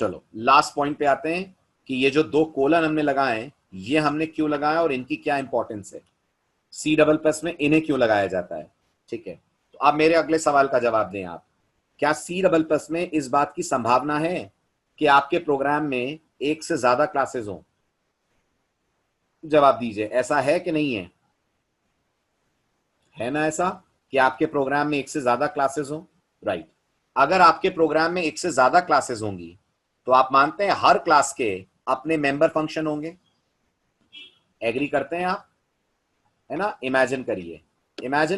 चलो last point पे आते हैं कि ये जो दो कोलन हमने लगाए हैं ये हमने क्यों लगाया और इनकी क्या इंपॉर्टेंस है, सी डबल प्लस में इन्हें क्यों लगाया जाता है। ठीक है, तो अब मेरे अगले सवाल का जवाब दें आप, क्या सी डबल प्लस में इस बात की संभावना है कि आपके प्रोग्राम में एक से ज्यादा क्लासेस हों? जवाब दीजिए, ऐसा है कि नहीं है? है ना ऐसा कि आपके प्रोग्राम में एक से ज्यादा क्लासेस हों? राइट। अगर आपके प्रोग्राम में एक से ज्यादा क्लासेस होंगी तो आप मानते हैं हर क्लास के अपने मेंबर फंक्शन होंगे? एग्री करते हैं आप? है ना। इमेजिन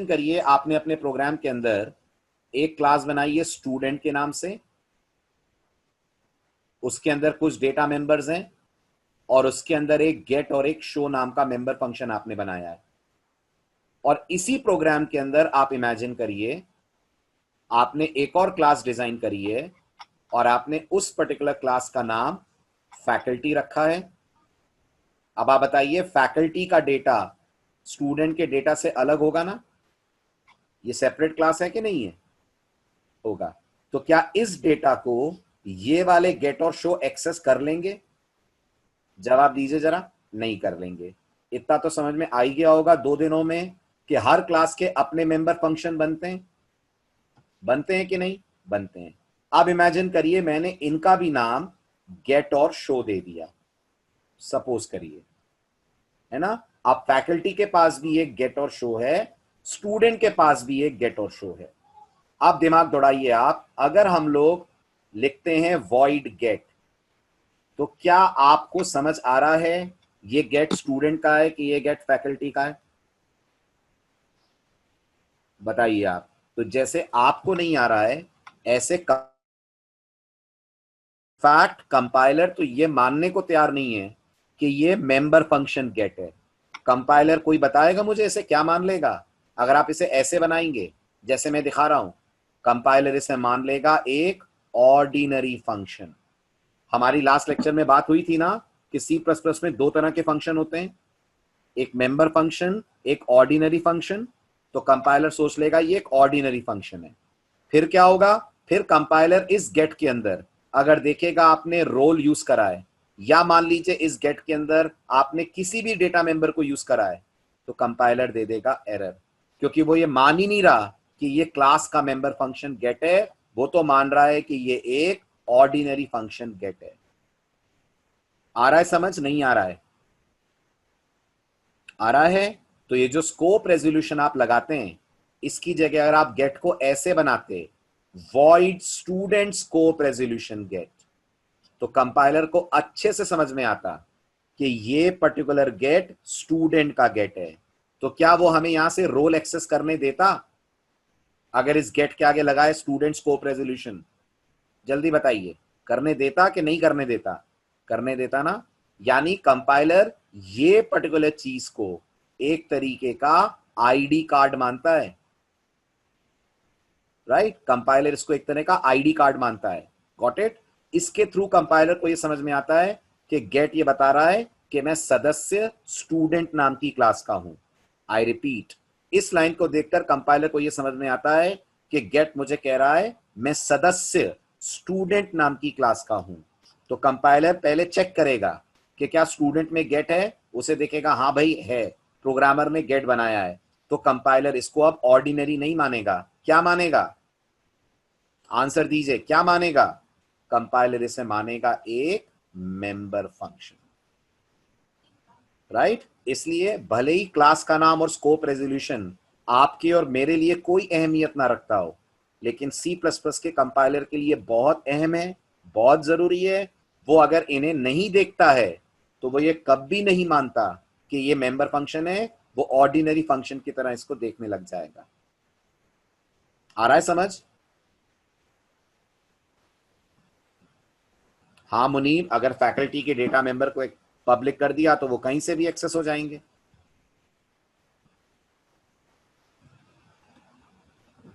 करिए आपने अपने प्रोग्राम के अंदर एक क्लास बनाई है स्टूडेंट के नाम से, उसके अंदर कुछ डेटा मेंबर्स हैं और उसके अंदर एक गेट और एक शो नाम का मेंबर फंक्शन आपने बनाया है। और इसी प्रोग्राम के अंदर आप इमेजिन करिए आपने एक और क्लास डिजाइन करी है और आपने उस पर्टिकुलर क्लास का नाम फैकल्टी रखा है। अब आप बताइए फैकल्टी का डेटा स्टूडेंट के डेटा से अलग होगा ना? ये सेपरेट क्लास है कि नहीं है? होगा। तो क्या इस डेटा को ये वाले गेट और शो एक्सेस कर लेंगे? जवाब दीजिए जरा। नहीं कर लेंगे। इतना तो समझ में आ ही गया होगा 2 दिनों में कि हर क्लास के अपने मेंबर फंक्शन बनते हैं कि नहीं बनते हैं। अब इमेजिन करिए मैंने इनका भी नाम गेट और शो दे दिया, सपोज करिए, है ना। अब फैकल्टी के पास भी एक गेट और शो है, स्टूडेंट के पास भी एक गेट और शो है। अब दिमाग दौड़ाइए आप, अगर हम लोग लिखते हैं void get, तो क्या आपको समझ आ रहा है ये गेट स्टूडेंट का है कि ये गेट फैकल्टी का है? बताइए आप। तो जैसे आपको नहीं आ रहा है ऐसे फैक्ट कंपाइलर तो ये मानने को तैयार नहीं है कि ये मेंबर फंक्शन गेट है। कंपाइलर कोई बताएगा मुझे इसे क्या मान लेगा? अगर आप इसे ऐसे बनाएंगे जैसे मैं दिखा रहा हूं, कंपाइलर इसे मान लेगा एक ऑर्डिनरी फंक्शन। हमारी लास्ट लेक्चर में बात हुई थी ना कि सी प्लस प्लस में 2 तरह के फंक्शन होते हैं, एक मेंबर फंक्शन, एक ऑर्डिनरी फंक्शन। तो कंपाइलर सोच लेगा ये एक ऑर्डिनरी फंक्शन है। फिर क्या होगा? फिर कंपाइलर इस गेट के अंदर अगर देखेगा आपने रोल यूज करा है, या मान लीजिए इस गेट के अंदर आपने किसी भी डेटा मेंबर को यूज करा है, तो कंपाइलर दे देगा एरर, क्योंकि वो ये मान ही नहीं रहा कि ये क्लास का मेंबर फंक्शन गेट है, वो तो मान रहा है कि ये एक ऑर्डिनरी फंक्शन गेट है। आ रहा है समझ? नहीं आ रहा है? आ रहा है। तो ये जो स्कोप रेजोल्यूशन आप लगाते हैं, इसकी जगह अगर आप गेट को ऐसे बनाते, void student scope resolution get, तो कंपाइलर को अच्छे से समझ में आता कि ये पर्टिकुलर गेट स्टूडेंट का गेट है। तो क्या वो हमें यहां से रोल एक्सेस करने देता अगर इस गेट के आगे लगाए स्टूडेंट स्कोप रेजोल्यूशन? जल्दी बताइए, करने देता कि नहीं करने देता? करने देता ना। यानी कंपाइलर ये पर्टिकुलर चीज को एक तरीके का आईडी कार्ड मानता है। राइट, कंपाइलर इसको एक तरह का आईडी कार्ड मानता है। Got it? इसके थ्रू कंपाइलर को ये समझ में आता है कि गेट ये बता रहा है कि मैं सदस्य स्टूडेंट नाम की क्लास का हूं। आई रिपीट, इस लाइन को देखकर कंपाइलर को यह समझ में आता है कि गेट मुझे कह रहा है मैं सदस्य स्टूडेंट नाम की क्लास का हूं। तो कंपाइलर पहले चेक करेगा कि क्या स्टूडेंट में गेट है, उसे देखेगा हाँ भाई है, प्रोग्रामर ने गेट बनाया है। तो कंपाइलर इसको अब ऑर्डिनरी नहीं मानेगा, क्या मानेगा? आंसर दीजिए, क्या मानेगा? कंपाइलर इसे मानेगा एक मेंबर फंक्शन। राइट? इसलिए भले ही क्लास का नाम और स्कोप रेजोल्यूशन आपके और मेरे लिए कोई अहमियत ना रखता हो, लेकिन सी प्लस प्लस के कंपाइलर के लिए बहुत अहम है, बहुत जरूरी है। वो अगर इन्हें नहीं देखता है तो वो ये कभी नहीं मानता कि ये मेंबर फंक्शन है, वो ऑर्डिनरी फंक्शन की तरह इसको देखने लग जाएगा। आ रहा है समझ? हाँ मुनीर, अगर फैकल्टी के डेटा मेंबर को एक पब्लिक कर दिया तो वो कहीं से भी एक्सेस हो जाएंगे।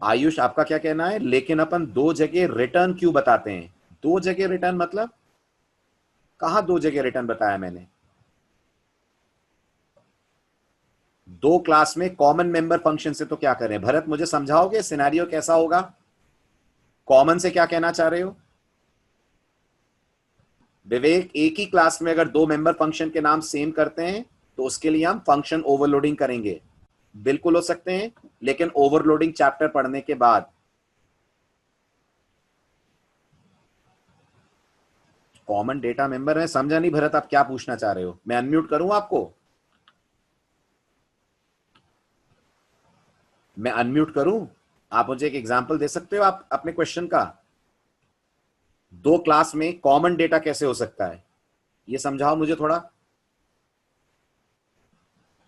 आयुष, आपका क्या कहना है? लेकिन अपन 2 जगह रिटर्न क्यों बताते हैं? 2 जगह रिटर्न मतलब? कहां 2 जगह रिटर्न बताया मैंने? 2 क्लास में कॉमन मेंबर फंक्शन से तो क्या करें? भरत मुझे समझाओगे सिनेरियो कैसा होगा? कॉमन से क्या कहना चाह रहे हो? विवेक, एक ही क्लास में अगर दो मेंबर फंक्शन के नाम सेम करते हैं तो उसके लिए हम फंक्शन ओवरलोडिंग करेंगे। बिल्कुल हो सकते हैं, लेकिन ओवरलोडिंग चैप्टर पढ़ने के बाद। कॉमन डेटा मेंबर है, समझा नहीं भरत, आप क्या पूछना चाह रहे हो? मैं अनम्यूट करूं आपको? मैं अनम्यूट करूं? आप मुझे एक एग्जांपल दे सकते हो आप अपने क्वेश्चन का? दो क्लास में कॉमन डेटा कैसे हो सकता है, ये समझाओ मुझे थोड़ा।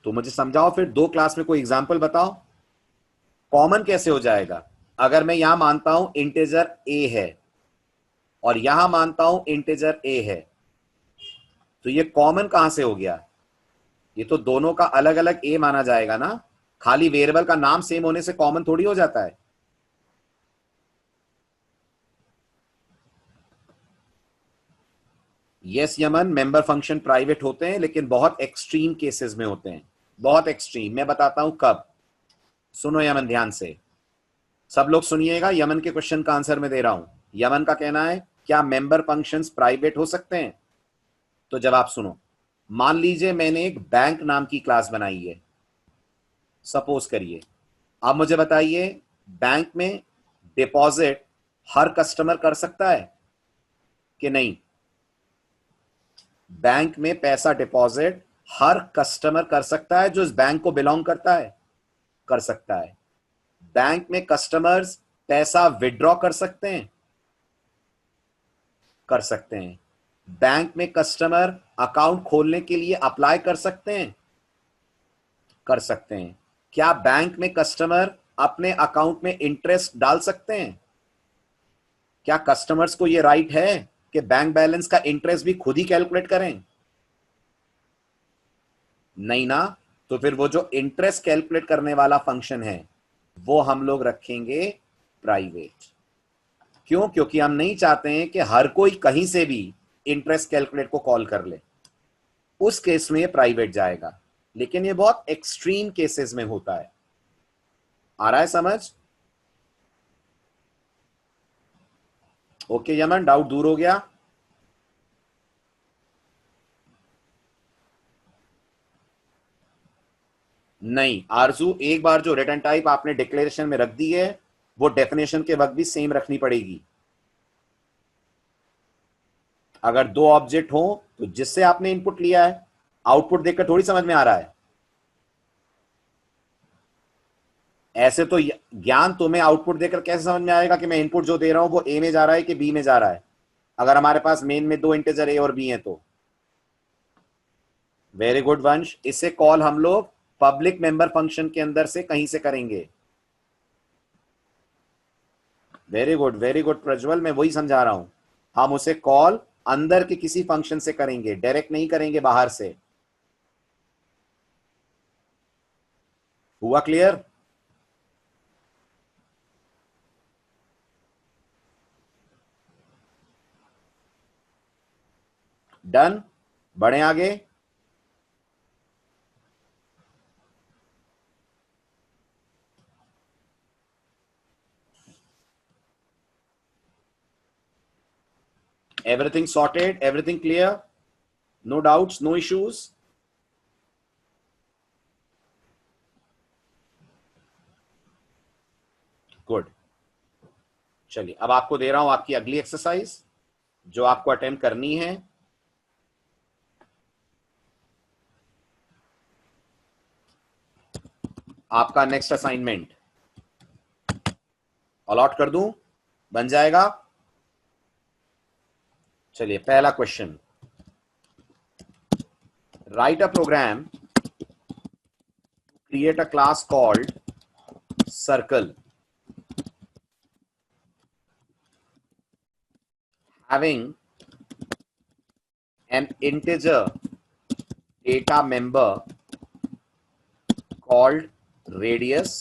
तो मुझे समझाओ फिर, दो क्लास में कोई एग्जांपल बताओ, कॉमन कैसे हो जाएगा? अगर मैं यहां मानता हूं इंटीजर ए है और यहां मानता हूं इंटीजर ए है, तो ये कॉमन कहां से हो गया? ये तो दोनों का अलग अलग ए माना जाएगा ना, खाली वेरिएबल का नाम सेम होने से कॉमन थोड़ी हो जाता है। Yes Yemen, member function private होते हैं, लेकिन बहुत एक्सट्रीम केसेस में होते हैं, बहुत एक्सट्रीम। मैं बताता हूं कब। सुनो यमन ध्यान से, सब लोग सुनिएगा, यमन के क्वेश्चन का आंसर मैं दे रहा हूं। यमन का कहना है क्या मेंबर फंक्शंस प्राइवेट हो सकते हैं? तो जवाब सुनो। मान लीजिए मैंने एक बैंक नाम की क्लास बनाई है, सपोज करिए। अब मुझे बताइए, बैंक में डिपॉजिट हर कस्टमर कर सकता है कि नहीं? बैंक में पैसा डिपॉजिट हर कस्टमर कर सकता है जो इस बैंक को बिलोंग करता है? कर सकता है। बैंक में कस्टमर्स पैसा विड्रॉ कर सकते हैं? कर सकते हैं। बैंक में कस्टमर अकाउंट खोलने के लिए अप्लाई कर सकते हैं? कर सकते हैं। क्या बैंक में कस्टमर अपने अकाउंट में इंटरेस्ट डाल सकते हैं? क्या कस्टमर्स को यह राइट है कि बैंक बैलेंस का इंटरेस्ट भी खुद ही कैलकुलेट करें? नहीं ना। तो फिर वो जो इंटरेस्ट कैलकुलेट करने वाला फंक्शन है वो हम लोग रखेंगे प्राइवेट। क्यों? क्योंकि हम नहीं चाहते हैं कि हर कोई कहीं से भी इंटरेस्ट कैलकुलेट को कॉल कर ले। उस केस में ये प्राइवेट जाएगा, लेकिन ये बहुत एक्सट्रीम केसेस में होता है। आ रहा है समझ? ओके यमन, डाउट दूर हो गया? नहीं आरजू, एक बार जो रिटर्न टाइप आपने डिक्लेरेशन में रख दी है वो डेफिनेशन के वक्त भी सेम रखनी पड़ेगी। अगर दो ऑब्जेक्ट हो तो जिससे आपने इनपुट लिया है, आउटपुट देखकर थोड़ी समझ में आ रहा है। ऐसे तो ज्ञान तुम्हें आउटपुट देकर कैसे समझ में आएगा कि मैं इनपुट जो दे रहा हूं वो ए में जा रहा है कि बी में जा रहा है, अगर हमारे पास मेन में दो इंटीजर ए और बी हैं तो? वेरी गुड वंश, इसे कॉल हम लोग पब्लिक मेंबर फंक्शन के अंदर से कहीं से करेंगे। वेरी गुड प्रज्वल, मैं वही समझा रहा हूं। हम उसे कॉल अंदर के किसी फंक्शन से करेंगे, डायरेक्ट नहीं करेंगे बाहर से। हुआ क्लियर? डन, बढ़े आगे। Everything sorted, everything clear, no doubts, no issues? Good. चलिए अब आपको दे रहा हूं आपकी अगली एक्सरसाइज जो आपको अटेम्प्ट करनी है। आपका नेक्स्ट असाइनमेंट अलॉट कर दूं, बन जाएगा? चलिए पहला question, write a program create a class called circle having an integer data member called radius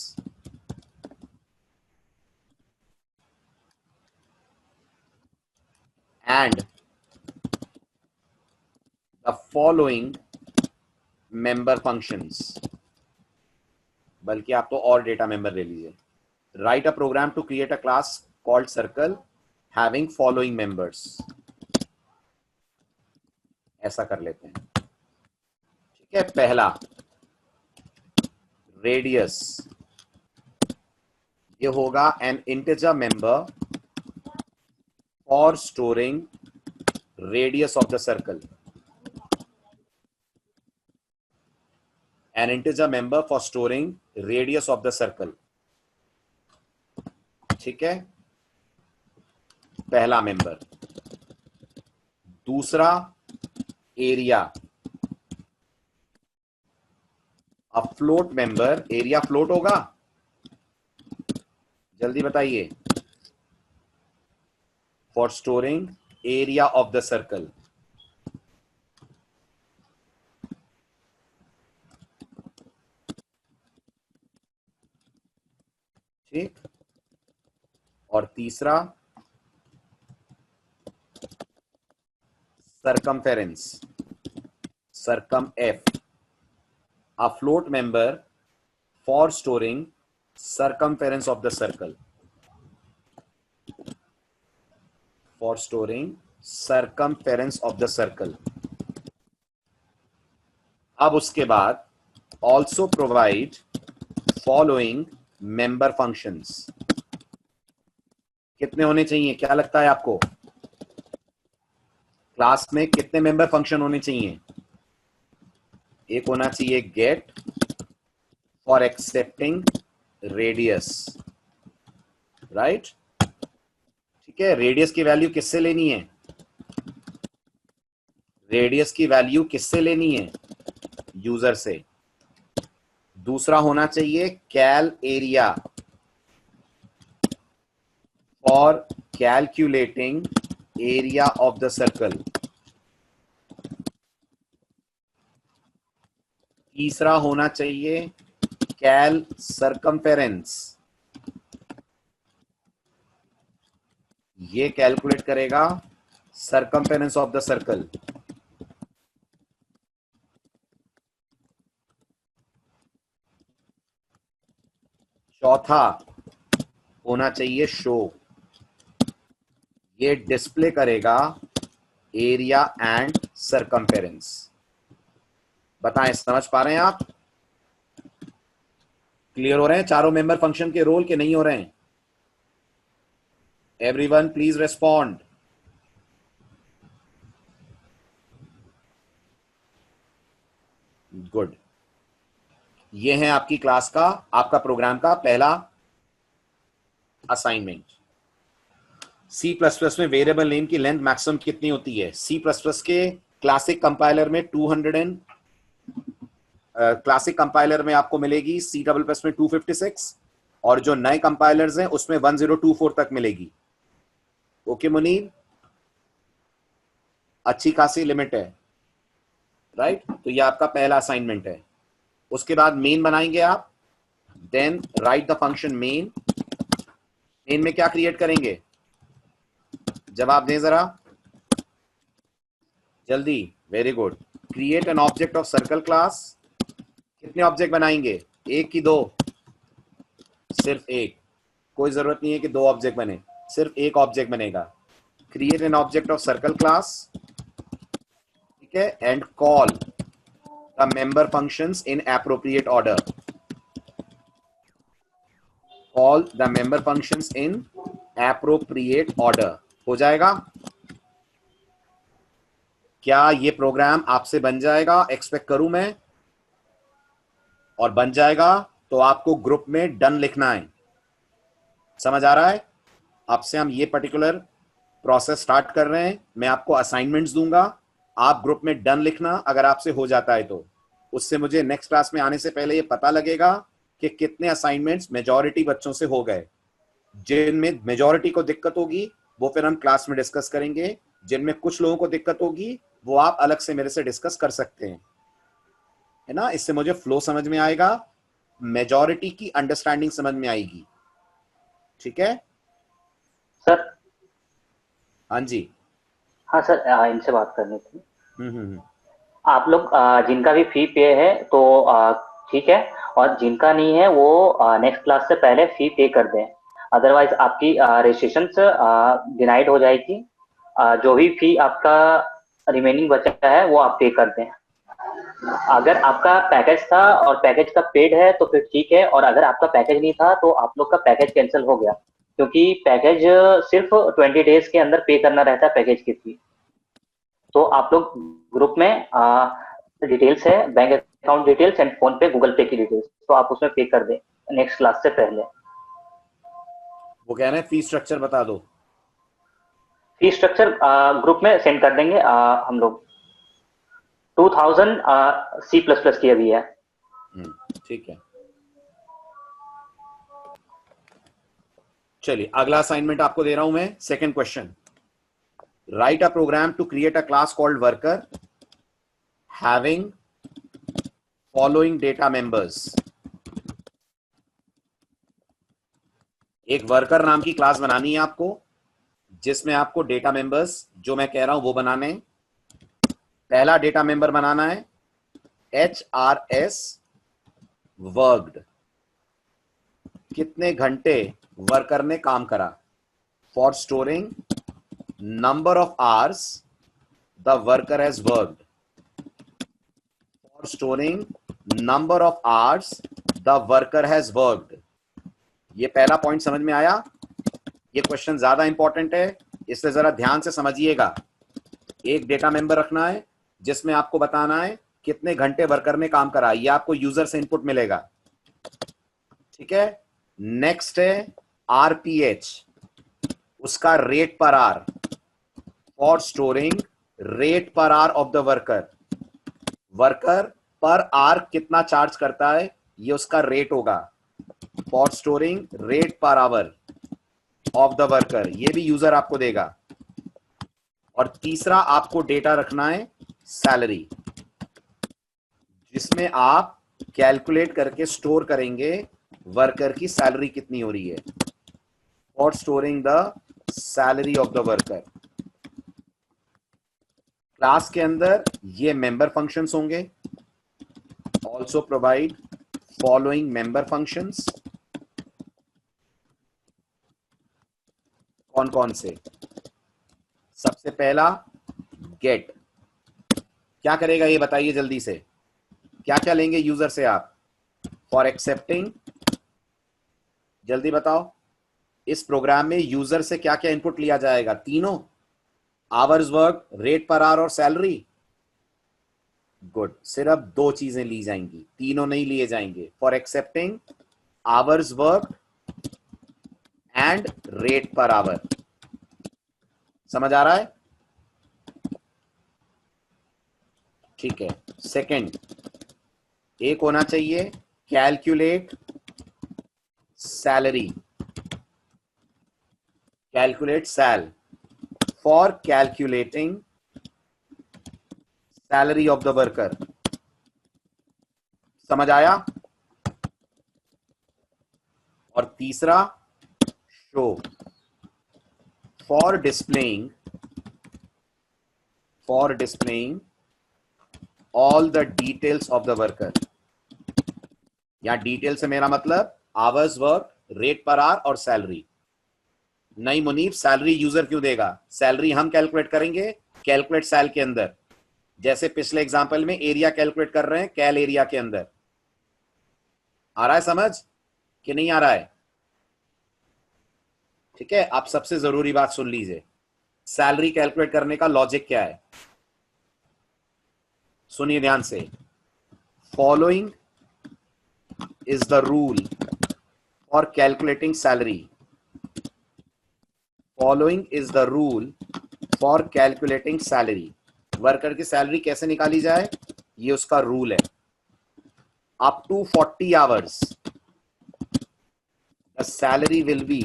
and the following member functions। बल्कि आप तो और डेटा मेंबर ले लीजिए। Write a program to create a class called circle having following members. ऐसा कर लेते हैं, ठीक है। पहला रेडियस, ये होगा an integer member for storing radius of the circle, an integer member for storing radius of the circle, ठीक है, पहला मेंबर। दूसरा area, a float member, area float होगा, जल्दी बताइए, for storing area of the circle, ठीक। और तीसरा circumference, circum F, a float member for storing circumference of the circle, for storing circumference of the circle। अब उसके बाद also provide following member functions, कितने होने चाहिए, क्या लगता है आपको क्लास में कितने मेंबर फंक्शन होने चाहिए? एक होना चाहिए get for accepting radius, right, ठीक है। रेडियस की वैल्यू किससे लेनी है? रेडियस की वैल्यू किससे लेनी है? यूजर से। दूसरा होना चाहिए cal area for calculating area of the circle. तीसरा होना चाहिए कैल सरकमफेरेंस, ये कैलकुलेट करेगा सरकमफेरेंस ऑफ द सर्कल। चौथा होना चाहिए शो, ये डिस्प्ले करेगा एरिया एंड सरकमफेरेंस। बताएं, समझ पा रहे हैं आप? क्लियर हो रहे हैं चारों मेंबर फंक्शन के रोल के नहीं हो रहे हैं? Everyone please respond. गुड। ये है आपकी क्लास का, आपका प्रोग्राम का पहला असाइनमेंट। सी प्लस प्लस में वेरिएबल नेम की लेंथ मैक्सिमम कितनी होती है? सी प्लस प्लस के क्लासिक कंपाइलर में 200 क्लासिक कंपाइलर में आपको मिलेगी, सी डबल प्लस में 256, और जो नए कंपाइलर्स हैं उसमें 1024 तक मिलेगी। ओके मुनीर, अच्छी खासी लिमिट है, राइट। तो ये आपका पहला असाइनमेंट है। उसके बाद मेन बनाएंगे आप, then write the function main. Main में क्या क्रिएट करेंगे? जवाब दें जरा जल्दी। Very good. Create an object of circle class. कितने ऑब्जेक्ट बनाएंगे? एक की दो? सिर्फ एक। कोई जरूरत नहीं है कि दो ऑब्जेक्ट बने, सिर्फ एक ऑब्जेक्ट बनेगा। Create an object of circle class, ठीक है, and call the member functions in appropriate order. Call the member functions in appropriate order. हो जाएगा? क्या ये प्रोग्राम आपसे बन जाएगा? एक्सपेक्ट करूं मैं। और बन जाएगा तो आपको ग्रुप में डन लिखना है। समझ आ रहा है? अब से हम ये पर्टिकुलर प्रोसेस स्टार्ट कर रहे हैं। मैं आपको असाइनमेंट्स दूंगा, आप ग्रुप में डन लिखना अगर आपसे हो जाता है तो। उससे मुझे नेक्स्ट क्लास में आने से पहले ये पता लगेगा कि कितने असाइनमेंट्स मेजॉरिटी बच्चों से हो गए। जिनमें मेजॉरिटी को दिक्कत होगी वो फिर हम क्लास में डिस्कस करेंगे, जिनमें कुछ लोगों को दिक्कत होगी वो आप अलग से मेरे से डिस्कस कर सकते हैं, है ना। इससे मुझे फ्लो समझ में आएगा, मेजॉरिटी की अंडरस्टैंडिंग समझ में आएगी, ठीक है सर। हाँ जी। हाँ सर, इनसे बात करनी थी। हम्म। आप लोग जिनका भी फी पे है तो ठीक है, और जिनका नहीं है वो नेक्स्ट क्लास से पहले फी पे कर दें, अदरवाइज आपकी रजिस्ट्रेशन डिनाइड हो जाएगी। जो भी फी आपका रिमेनिंग बचा है वो आप पे कर दें। अगर आपका पैकेज था और पैकेज का पेड है तो फिर ठीक है, और अगर आपका पैकेज नहीं था तो आप लोग का पैकेज कैंसिल हो गया, क्योंकि पैकेज सिर्फ 20 डेज के अंदर पे करना रहता है पैकेज की फी। तो आप लोग ग्रुप में डिटेल्स है, bank account details and phone पे गूगल पे की डिटेल्स, तो आप उसमें पे कर दें नेक्स्ट क्लास से पहले। वो कह रहे हैं फी स्ट्रक्चर बता दो। फी स्ट्रक्चर ग्रुप में सेंड कर देंगे हम लोग। 2000 C++ की अभी है। ठीक है, चलिए अगला असाइनमेंट आपको दे रहा हूं मैं। Second question, write a program to create a class called worker having following data members. एक वर्कर नाम की क्लास बनानी है आपको, जिसमें आपको डेटा मेंबर्स जो मैं कह रहा हूं वो बनाने हैं। पहला डेटा मेंबर बनाना है HRS वर्कड, कितने घंटे वर्कर ने काम करा। For storing number of hours the worker has worked, for storing number of hours the worker has worked. ये पहला पॉइंट समझ में आया। ये क्वेश्चन ज्यादा इंपॉर्टेंट है, इसलिए जरा ध्यान से समझिएगा। एक डेटा मेंबर रखना है जिसमें आपको बताना है कितने घंटे वर्कर ने काम करा, ये आपको यूजर से इनपुट मिलेगा। ठीक है, नेक्स्ट है RPH, उसका rate per hour, for storing rate per hour of the worker. Worker per hour कितना चार्ज करता है ये उसका रेट होगा, for storing rate per hour of the worker, ये भी यूजर आपको देगा। और तीसरा आपको डेटा रखना है सैलरी, जिसमें आप कैलकुलेट करके स्टोर करेंगे वर्कर की सैलरी कितनी हो रही है, for storing the salary of the worker. Class के अंदर ये मेंबर फंक्शंस होंगे, also provide following member functions. कौन कौन से? सबसे पहला गेट, क्या करेगा ये बताइए जल्दी से, क्या क्या लेंगे यूजर से आप। फॉर एक्सेप्टिंग, जल्दी बताओ, इस प्रोग्राम में यूजर से क्या क्या इनपुट लिया जाएगा? तीनों, hours work, rate per hour और सैलरी। गुड, सिर्फ दो चीजें ली जाएंगी, तीनों नहीं लिए जाएंगे। For accepting hours work and rate per our. समझ आ रहा है? ठीक है। सेकंड, एक होना चाहिए calculate salary, calculate sal, for calculating salary of the worker. समझ आया? और तीसरा show, for displaying all the details of the worker. यहां डिटेल से मेरा मतलब hours work, rate per hour और सैलरी। नहीं मुनीब, सैलरी यूजर क्यों देगा? सैलरी हम कैलकुलेट करेंगे कैलकुलेट सेल के अंदर, जैसे पिछले एग्जांपल में एरिया कैलकुलेट कर रहे हैं कैल एरिया के अंदर। आ रहा है समझ कि नहीं आ रहा है? ठीक है, आप सबसे जरूरी बात सुन लीजिए, सैलरी कैलकुलेट करने का लॉजिक क्या है, सुनिए ध्यान से। Following is the rule for calculating salary, following is the rule for calculating salary. Worker की सैलरी कैसे निकाली जाए, ये उसका रूल है। Up to 40 hours the salary will be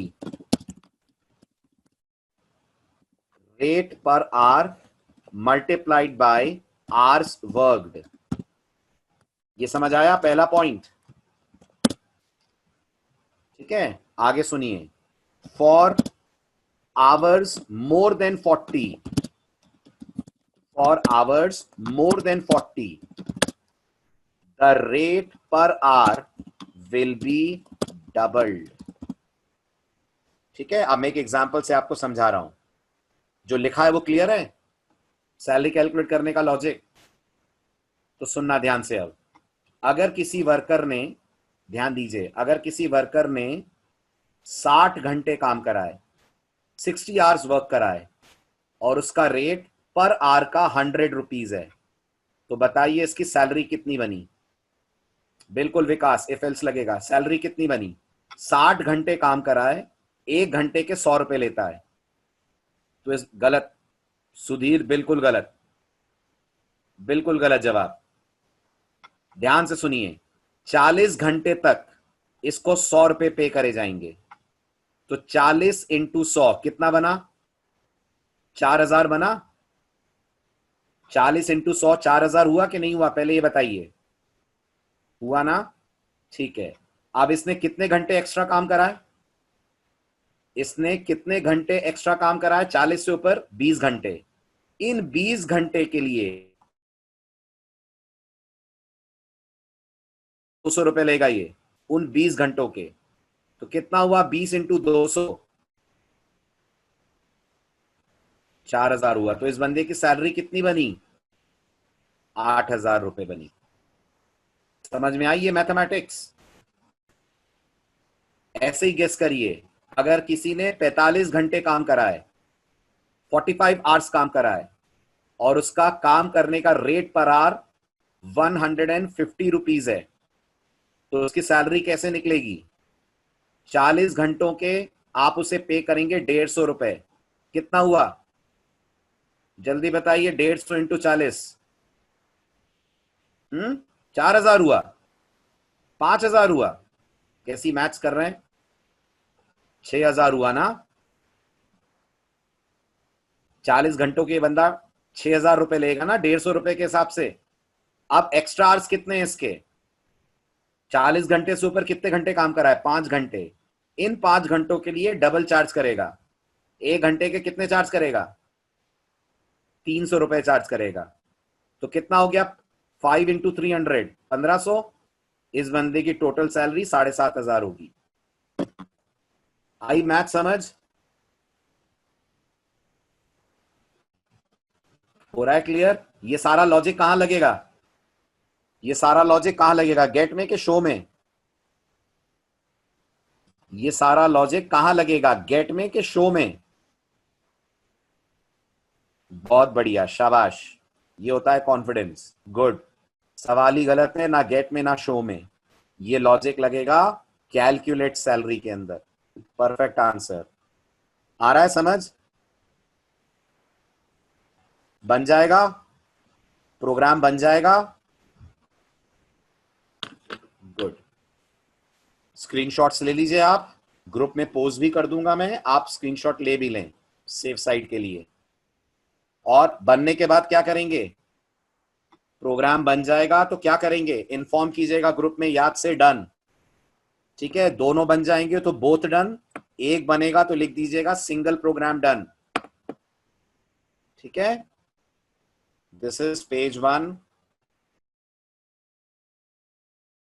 rate per hour multiplied by hours worked. ये समझ आया पहला पॉइंट? ठीक है, आगे सुनिए। For hours more than 40, for hours more than 40 the rate per hour will be doubled. ठीक है, अब मैं एक एग्जांपल से आपको समझा रहा हूं। जो लिखा है वो क्लियर है? सैलरी कैलकुलेट करने का लॉजिक। तो सुनना ध्यान से। अब अगर किसी वर्कर ने, ध्यान दीजिए, अगर किसी वर्कर ने 60 घंटे काम कराए, 60 आवर्स वर्क कराए, और उसका रेट पर आवर का 100 रुपीज है, तो बताइए इसकी सैलरी कितनी बनी। बिल्कुल विकास, इफ एल्स लगेगा। सैलरी कितनी बनी? 60 घंटे काम कराए, 1 घंटे के 100 रुपए लेता है, तो इस गलत। सुधीर बिल्कुल गलत, बिल्कुल गलत जवाब। ध्यान से सुनिए, 40 घंटे तक इसको 100 रुपए पे करे जाएंगे। तो 40 इंटू 100 कितना बना? 4000 बना। 40 इंटू 100 4000 हुआ कि नहीं हुआ? पहले ये बताइए। हुआ ना? ठीक है। अब इसने कितने घंटे एक्स्ट्रा काम करा है? इसने कितने घंटे एक्स्ट्रा काम करा है? 40 से ऊपर 20 घंटे। इन 20 घंटे के लिए 200 रुपए लेगा ये, उन 20 घंटों के। तो कितना हुआ? 20 इंटू 200, 4000 हुआ। तो इस बंदे की सैलरी कितनी बनी? 8000 रुपए बनी। समझ में आई ये मैथमेटिक्स? ऐसे ही गेस करिए, अगर किसी ने 45 घंटे काम करा है, 45 आवर्स काम करा है, और उसका काम करने का रेट पर आवर 150 रुपीज है, तो उसकी सैलरी कैसे निकलेगी? 40 घंटों के आप उसे पे करेंगे 150 रुपए। कितना हुआ? जल्दी बताइए। 150 इंटू 40, 4000 हुआ, 5000 हुआ। कैसी मैथ्स कर रहे हैं? 6000 हुआ ना? 40 घंटों के बंदा 6000 रुपए लेगा ना, 150 रुपए के हिसाब से। अब एक्स्ट्रा आवर्स कितने हैं इसके? 40 घंटे से ऊपर कितने घंटे काम करा है? 5 घंटे। इन 5 घंटों के लिए डबल चार्ज करेगा। 1 घंटे के कितने चार्ज करेगा? 300 रुपए चार्ज करेगा। तो कितना हो गया? 5 इंटू 300, 1500। इस बंदे की टोटल सैलरी 7500 होगी। आई मैथ समझ? हो रहा है क्लियर? ये सारा लॉजिक कहां लगेगा? ये सारा लॉजिक कहां लगेगा? गेट में कि शो में? ये सारा लॉजिक कहां लगेगा? गेट में कि शो में? बहुत बढ़िया, शाबाश। ये होता है कॉन्फिडेंस। गुड। सवाल ही गलत है, ना गेट में ना शो में। ये लॉजिक लगेगा कैलकुलेट सैलरी के अंदर। Perfect answer. आ रहा है समझ? बन जाएगा, प्रोग्राम बन जाएगा। गुड। स्क्रीनशॉट्स ले लीजिए आप, ग्रुप में पोस्ट भी कर दूंगा मैं, आप स्क्रीनशॉट ले भी लें सेफ साइड के लिए। और बनने के बाद क्या करेंगे? प्रोग्राम बन जाएगा तो क्या करेंगे? इन्फॉर्म कीजिएगा ग्रुप में, याद से डन। ठीक है, दोनों बन जाएंगे तो बोथ डन, एक बनेगा तो लिख दीजिएगा सिंगल प्रोग्राम डन। ठीक है, दिस इज पेज 1